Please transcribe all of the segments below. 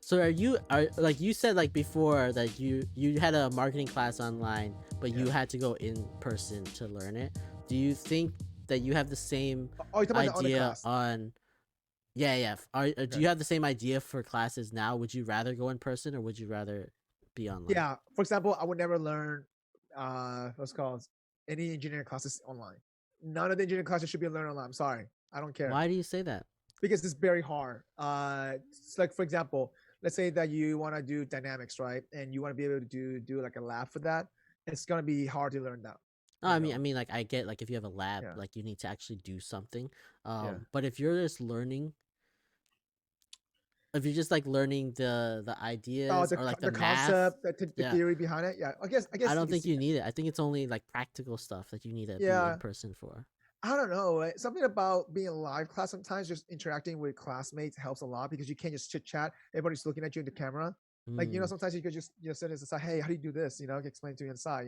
So are like you said like before that you had a marketing class online, but you had to go in person to learn it. Do you think that you have the same Oh, you're talking about the other idea class. on yeah. Do Okay. you have the same idea for classes now? Would you rather go in person or would you rather be online? Yeah. For example, I would never learn what's it called any engineering classes online. None of the engineering classes should be learned online. I'm sorry. I don't care. Why do you say that? Because it's very hard. It's like for example, let's say that you want to do dynamics, right? And you want to be able to do like a lab for that. It's gonna be hard to learn that. No, You I know. mean, like I get like if you have a lab, Yeah. like you need to actually do something. Yeah. But if you're just learning, if you're just like learning the Oh, ideas or like the the math, concept, the yeah, theory behind it. Yeah. I I guess you don't can think see you that. need it. I think it's only like practical stuff that you need to be in Yeah. person for. I don't know. Something about being in live class sometimes, just interacting with classmates helps a lot because you can't just chit chat. Everybody's looking at you in the camera. Like, Mm, sometimes you could just, sit inside, hey, how do you do this? Explain to you inside,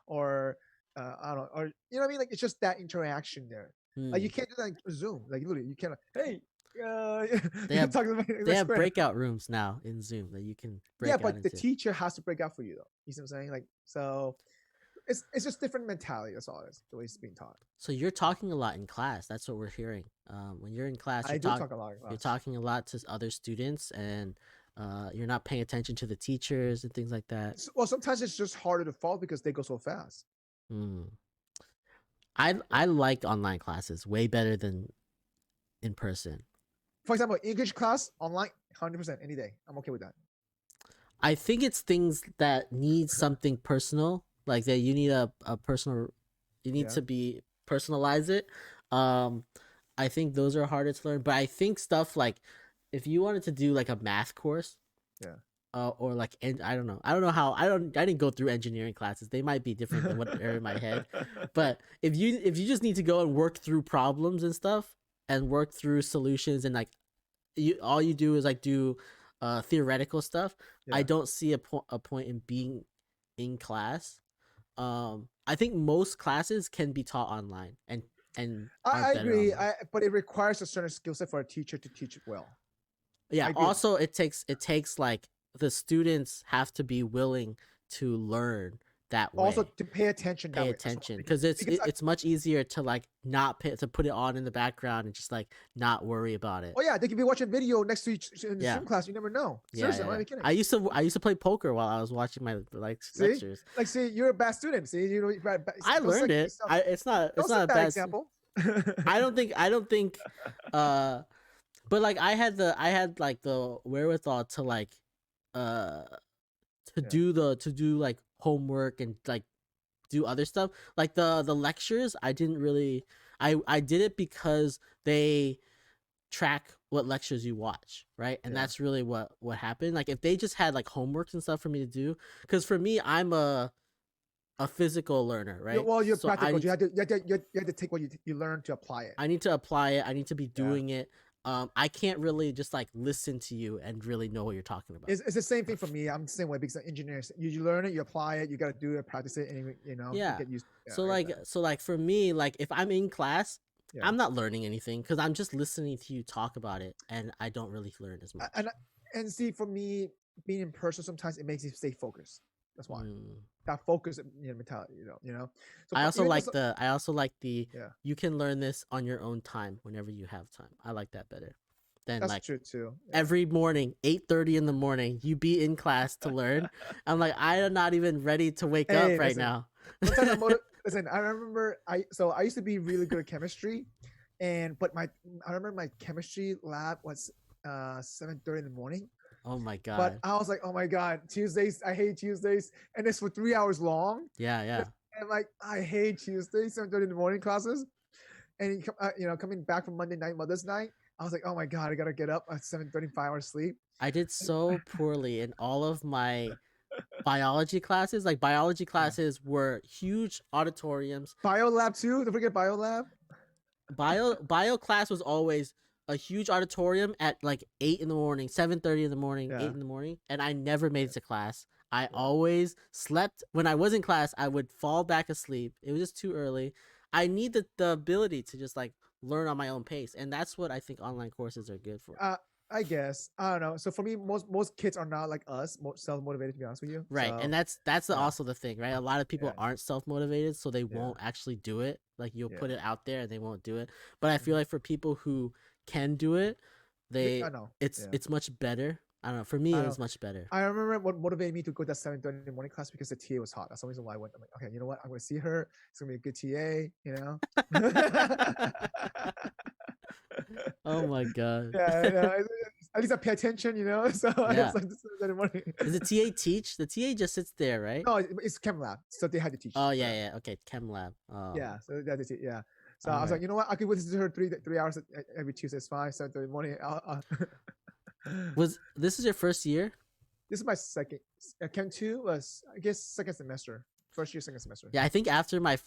or I don't know, or, you know what I mean? Like, it's just that interaction there. Like, you mm. can't do that in Zoom. Like, literally, you can't, hey, They you have talk about they the have square. breakout rooms now in Zoom that you can Yeah, break out but the into. teacher has to break out for you, though. You see what I'm saying? Like, so it's just different mentality. That's all it is, the way it's being taught. So you're talking a lot in class. That's what we're hearing. When you're in class, I do talk a lot in you're class. talking a lot to other students, and you're not paying attention to the teachers and things like that. Well, sometimes it's just harder to follow because they go so fast. Mm. I like online classes way better than in person. For example, English class online, 100% any day. I'm okay with that. I think it's things that need something personal, like that you need a personal, you need Yeah, to be personalize it. Um, I think those are harder to learn, but I think stuff like if you wanted to do like a math course, yeah. or like I don't know how I didn't go through engineering classes. They might be different than what are in my head, but if you just need to go and work through problems and stuff and work through solutions and like you all you do is like do theoretical stuff. I Yeah, don't see a point in being in class. I think most classes can be taught online and are I better agree. online. But it requires a certain skill set for a teacher to teach it well. Yeah, I agree with also it takes like the students have to be willing to learn that also way, to pay attention pay that way as well attention, because because it's much easier to like not pay, to put it on in the background and just like not worry about it. oh yeah, they could be watching video next to each in the Yeah, Zoom class. You never know. yeah, Seriously, yeah, I'm not yeah. even kidding. I used to play poker while I was watching my like See, lectures. like, see, you're a bad student. See, I don't learned set it. yourself. I it's Don't not set a that bad. example. I don't think uh but like I had like the wherewithal to like uh Yeah, to do like homework and like do other stuff. Like the lectures, I didn't really I did it because they track what lectures you watch, right? And yeah. that's really what happened. Like if they just had like homeworks and stuff for me to do, because for me I'm a physical learner, right? Well, you're So practical. You had to take what you learned to apply it. I need to apply it. I need to be Yeah. doing it. I can't really just like listen to you and really know what you're talking about. It's the same thing for me. I'm the same way because engineers, you learn it, you apply it, you got to do it, practice it, and you Yeah. get used. Yeah, So I get that. like for me, like if I'm in class, Yeah, I'm not learning anything because I'm just listening to you talk about it, and I don't really learn as much. and see, for me, being in person sometimes it makes you stay focused. That's why Mm. that focus, mentality. So I also even though like the yeah, you can learn this on your own time whenever you have time. I like that better than that's like true too. Yeah. every morning 8:30 in the morning you be in class to learn. I'm like I am not even ready to wake up Hey, right listen. now. Sometimes listen. I remember I used to be really good at chemistry, but I remember my chemistry lab was 7:30 in the morning. Oh my But god. I was like, oh my god, Tuesdays, I hate Tuesdays, and it's for 3 hours long. Yeah, yeah. And like, I hate Tuesdays, 7:30 in the morning classes, and coming back from Monday night, Mother's Night, I was like, oh my god, I gotta get up at 7:30, 5 hours sleep. I did so poorly in all of my biology classes. Like biology Yeah, classes were huge auditoriums. bio lab too. Don't forget bio lab. Bio class was always a huge auditorium at like 8 in the morning, 7:30 in the morning, eight Yeah, in the morning, and I never made yeah, it to class. I yeah. always slept when I was in class. I would fall back asleep. It was just too early. I need the ability to just like learn on my own pace, and that's what I think online courses are good for. Uh, I guess I don't know. So for me, most kids are not like us, self motivated. To be honest with you, Right. so And that's yeah, also the thing, right? A lot of people yeah, aren't self-motivated, so they yeah, won't actually do it. Like you'll put yeah. it out there and they won't do it. But I feel Mhm. like for people who can do it, I they know. it's Yeah, it's much better. I don't know. For me, I it know. was much better. I remember what motivated me to go to that 7:30 morning class because the TA was hot. That's the reason why I went. I'm like, okay, you know what? I'm gonna see her. It's gonna be a good TA. You know. Oh my god. Yeah, at least I pay attention. You know. So I was Yeah. like, this is the morning. Does the TA teach? The TA just sits there, right? No, it's chem lab, so they had to teach Oh for yeah, that. yeah. Okay, chem lab. Oh, Yeah, so they had to teach. Yeah. So all I was like, right. you know what? I could listen to her 3 hours every Tuesday. It's fine. 7:30 morning. Was this is your first year? This is my second. Chem two was I guess second semester. First year, second semester. Yeah, I think after my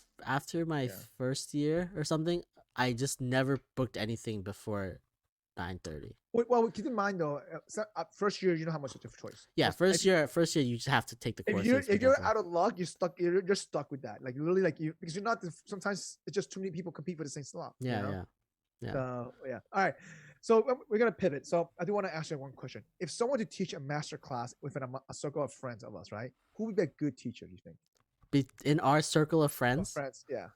Yeah. first year or something, I just never booked anything before 9:30. Well, keep in mind though, first year you don't have much of a choice. Yeah, Most, first year you just have to take the courses. if you're Whatever. out of luck, you're stuck. You're stuck with that. Like literally, like you because you're not. Sometimes it's just too many people compete for the same slot. You Yeah, know. yeah, yeah. So yeah. All right. So we're gonna pivot. So I do want to ask you one question. If someone to teach a master class within a circle of friends of us, right? Who would be a good teacher? Do you think? In our circle of Of friends. friends, yeah.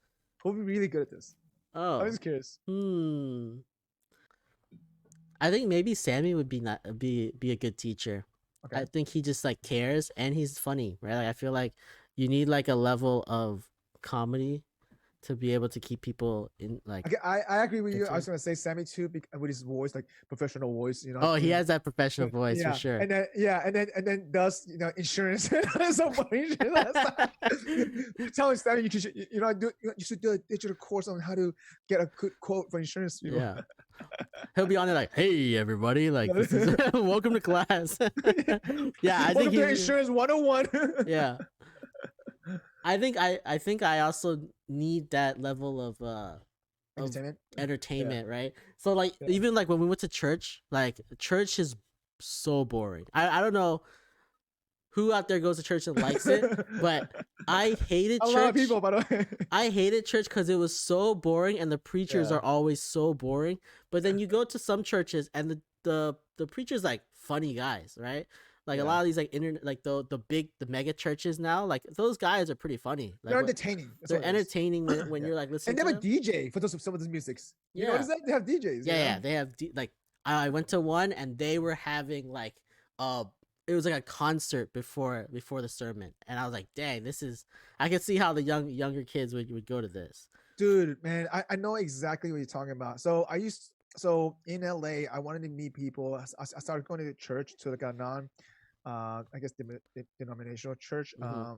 Who would be really good at this? I'm Oh, just curious. hmm. I think maybe Sammy would be a good teacher. Okay. I think he just like cares and he's funny, right? Like I feel like you need like a level of comedy to be able to keep people in like Okay, I agree with you. I into was gonna say Sammy too, with his voice, like professional voice, you know. Oh, he has that professional voice for Yeah, sure. and then does insurance. So funny. You tell Sammy you should do a digital course on how to get a good quote for insurance people. Yeah. He'll be on there like, "Hey everybody, like this is welcome to class." Yeah, I think Welcome to he's Insurance 101. yeah. I think I also need that level of Entertainment. entertainment, right? So like Yeah. even like when we went to church, like church is so boring. I don't know who out there goes to church and likes it, but I hated a church. lot of people, by the way. I hated church because it was so boring and the preachers Yeah. are always so boring. But then you go to some churches and the preachers like funny guys, right? Like a Yeah. lot of these like internet like the mega churches now, like those guys are pretty funny. Like They're entertaining. That's they're what it is. entertaining when Yeah. you're like listening And they to have a them. DJ for some of those musics. You Yeah. notice that they have DJs. Yeah, you know? yeah, they have like I went to one and they were having like it was like a concert before the sermon, and I was like, dang, this is I could see how the younger kids would go to this. Dude, man, I know exactly what you're talking about. So in LA, I wanted to meet people. I started going to church, to like a non, I guess denominational church. Mhm.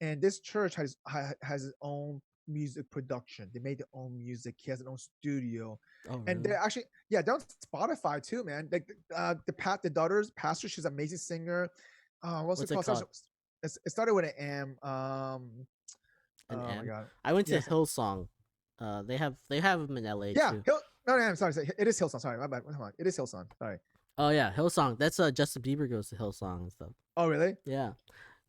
And this church has its own music production. They made their own music. He has an own studio, Oh and really? they're actually they're on Spotify too, man. Like the daughter's pastor, she's an amazing singer. What's What's it it called? called? It started with an M. An Oh my M. god. I went to Yes. Hillsong. They have them in LA Yeah. too. No, I'm sorry. It is Hillsong. Sorry, my bad. Hold on. It is Hillsong. Sorry. Oh yeah, Hillsong. That's Justin Bieber goes to Hillsong and stuff. Oh, really? Yeah.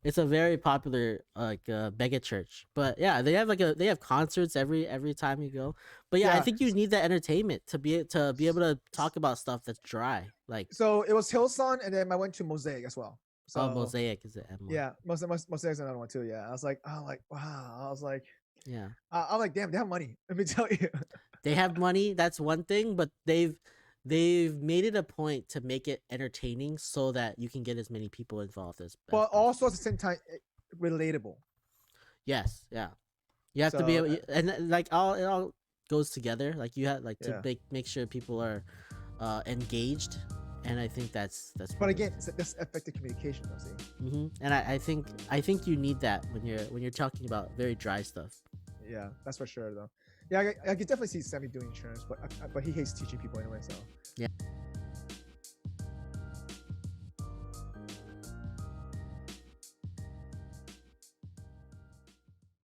It's a very popular like mega church. But yeah, they have concerts every time you go. But yeah, I Yeah. think you need that entertainment to be able to talk about stuff that's dry. Like So it was Hillsong, and then I went to Mosaic as well. So Mosaic is the M one. yeah, Mosaic's another one too. Yeah, I was like, wow. I was like, Yeah. I'm like, damn, they have money. Let me tell you. They have money, that's one thing, but they've made it a point to make it entertaining so that you can get as many people involved as But possible. also at the same time, relatable. Yes, yeah. You have to be So able, and like it all goes together. Like you have like to yeah. make sure people are engaged, and I think that's But pretty again, that's effective communication, though. See. And I think you need that when you're talking about very dry stuff. Yeah, that's for sure, though. Yeah, I could definitely see Sammy doing insurance, but he hates teaching people anyway. So Yeah.